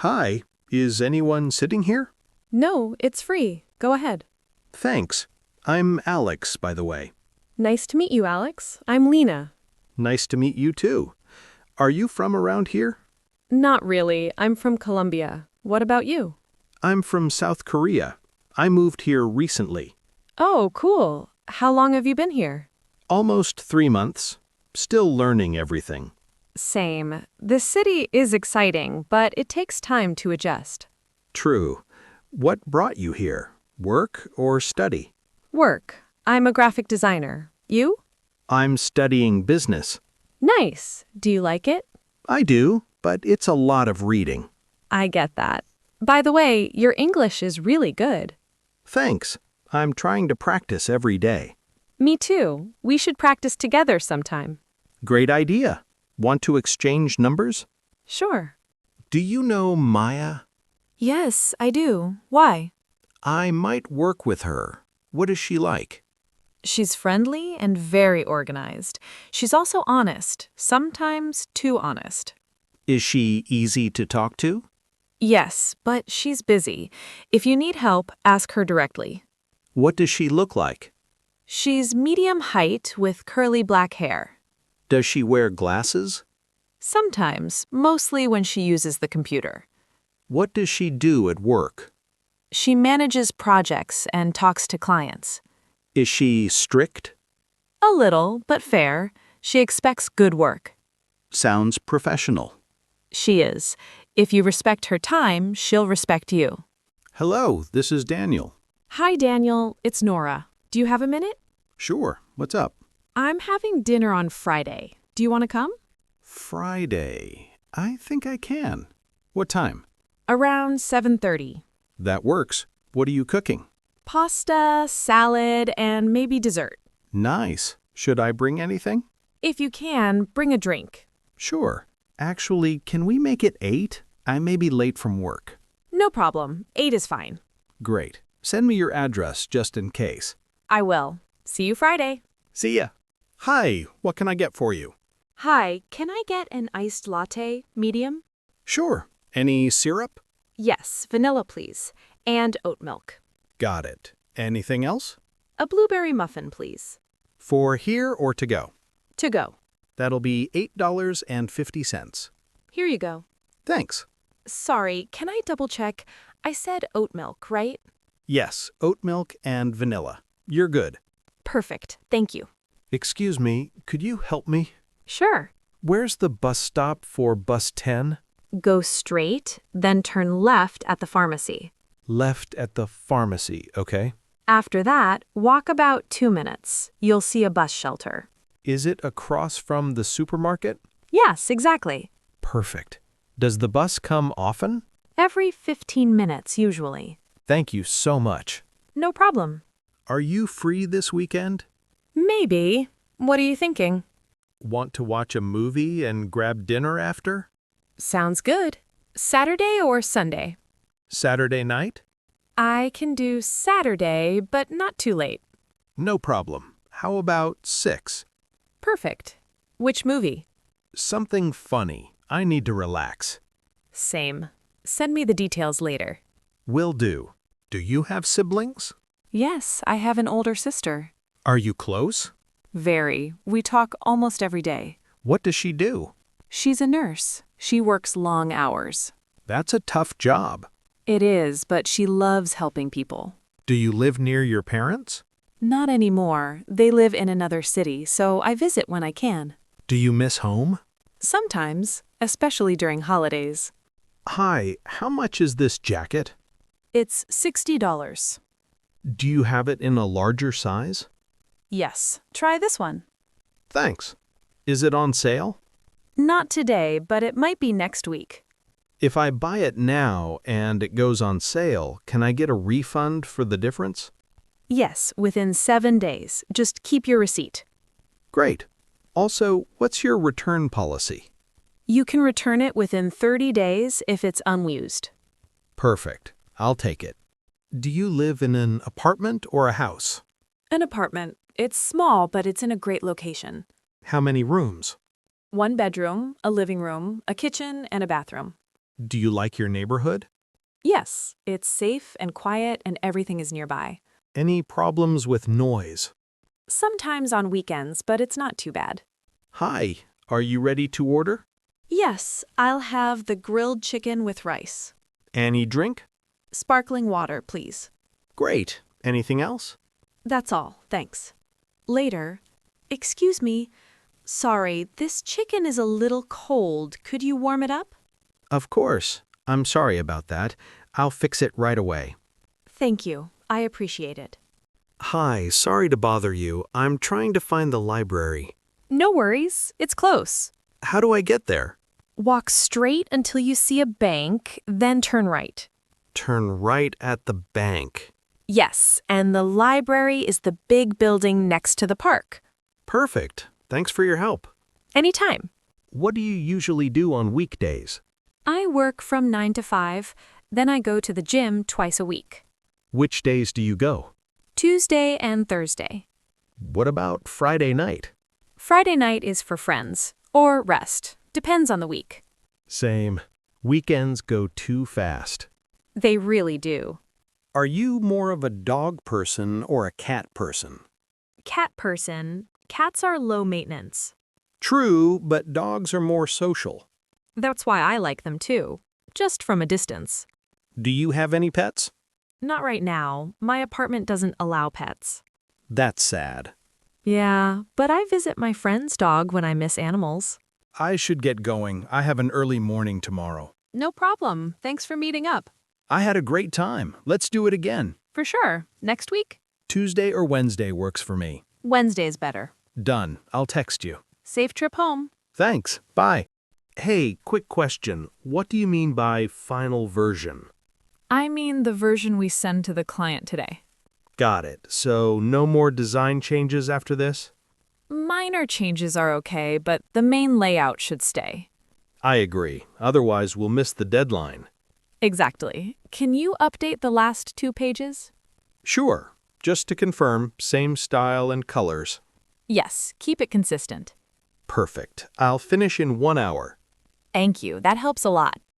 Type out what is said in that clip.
Hi, is anyone sitting here? No, it's free. Go ahead. Thanks. I'm Alex, by the way. Nice to meet you, Alex. I'm Lena. Nice to meet you too. Are you from around here? Not really. I'm from Colombia. What about you? I'm from South Korea. I moved here recently. Oh, cool. How long have you been here? Almost 3 months. Still learning everything. Same. This city is exciting, but it takes time to adjust. True. What brought you here? Work or study? Work. I'm a graphic designer. You? I'm studying business. Nice. Do you like it? I do, but it's a lot of reading. I get that. By the way, your English is really good. Thanks. I'm trying to practice every day. Me too. We should practice together sometime. Great idea. Want to exchange numbers? Sure. Do you know Maya? Yes, I do. Why? I might work with her. What is she like? She's friendly and very organized. She's also honest, sometimes too honest. Is she easy to talk to? Yes, but she's busy. If you need help, ask her directly. What does she look like? She's medium height with curly black hair. Does she wear glasses? Sometimes, mostly when she uses the computer. What does she do at work? She manages projects and talks to clients. Is she strict? A little, but fair. She expects good work. Sounds professional. She is. If you respect her time, she'll respect you. Hello, this is Daniel. Hi, Daniel. It's Nora. Do you have a minute? Sure, what's up? I'm having dinner on Friday. Do you want to come? Friday. I think I can. What time? Around 7:30. That works. What are you cooking? Pasta, salad, and maybe dessert. Nice. Should I bring anything? If you can, bring a drink. Sure. Actually, can we make it 8? I may be late from work. No problem. 8 is fine. Great. Send me your address just in case. I will. See you Friday. See ya. Hi, what can I get for you? Hi, can I get an iced latte, medium? Sure. Any syrup? Yes, vanilla please. And oat milk. Got it. Anything else? A blueberry muffin, please. For here or to go? To go. That'll be $8.50. Here you go. Thanks. Sorry, can I double check? I said oat milk, right? Yes, oat milk and vanilla. You're good. Perfect. Thank you. Excuse me, could you help me? Sure. Where's the bus stop for bus 10? Go straight, then turn left at the pharmacy. Left at the pharmacy, okay? After that, walk about 2 minutes. You'll see a bus shelter. Is it across from the supermarket? Yes, exactly. Perfect. Does the bus come often? Every 15 minutes, usually. Thank you so much. No problem. Are you free this weekend? Maybe. What are you thinking? Want to watch a movie and grab dinner after? Sounds good. Saturday or Sunday? Saturday night? I can do Saturday, but not too late. No problem. How about 6? Perfect. Which movie? Something funny. I need to relax. Same. Send me the details later. Will do. Do you have siblings? Yes, I have an older sister. Are you close? Very. We talk almost every day. What does she do? She's a nurse. She works long hours. That's a tough job. It is, but she loves helping people. Do you live near your parents? Not anymore. They live in another city, so I visit when I can. Do you miss home? Sometimes, especially during holidays. Hi, how much is this jacket? It's $60. Do you have it in a larger size? Yes. Try this one. Thanks. Is it on sale? Not today, but it might be next week. If I buy it now and it goes on sale, can I get a refund for the difference? Yes, within 7 days. Just keep your receipt. Great. Also, what's your return policy? You can return it within 30 days if it's unused. Perfect. I'll take it. Do you live in an apartment or a house? An apartment. It's small, but it's in a great location. How many rooms? 1 bedroom, a living room, a kitchen, and a bathroom. Do you like your neighborhood? Yes, it's safe and quiet and everything is nearby. Any problems with noise? Sometimes on weekends, but it's not too bad. Hi, are you ready to order? Yes, I'll have the grilled chicken with rice. Any drink? Sparkling water, please. Great. Anything else? That's all, thanks. Later, excuse me. Sorry, this chicken is a little cold. Could you warm it up? Of course. I'm sorry about that. I'll fix it right away. Thank you. I appreciate it. Hi, sorry to bother you. I'm trying to find the library. No worries. It's close. How do I get there? Walk straight until you see a bank, then turn right. Turn right at the bank. Yes, and the library is the big building next to the park. Perfect. Thanks for your help. Anytime. What do you usually do on weekdays? I work from 9 to 5, then I go to the gym twice a week. Which days do you go? Tuesday and Thursday. What about Friday night? Friday night is for friends, or rest. Depends on the week. Same. Weekends go too fast. They really do. Are you more of a dog person or a cat person? Cat person. Cats are low maintenance. True, but dogs are more social. That's why I like them too, just from a distance. Do you have any pets? Not right now. My apartment doesn't allow pets. That's sad. Yeah, but I visit my friend's dog when I miss animals. I should get going. I have an early morning tomorrow. No problem. Thanks for meeting up. I had a great time. Let's do it again. For sure. Next week? Tuesday or Wednesday works for me. Wednesday's better. Done. I'll text you. Safe trip home. Thanks. Bye. Hey, quick question. What do you mean by final version? I mean the version we send to the client today. Got it. So no more design changes after this? Minor changes are okay, but the main layout should stay. I agree. Otherwise, we'll miss the deadline. Exactly. Can you update the last 2 pages? Sure. Just to confirm, same style and colors. Yes, keep it consistent. Perfect. I'll finish in 1 hour. Thank you. That helps a lot.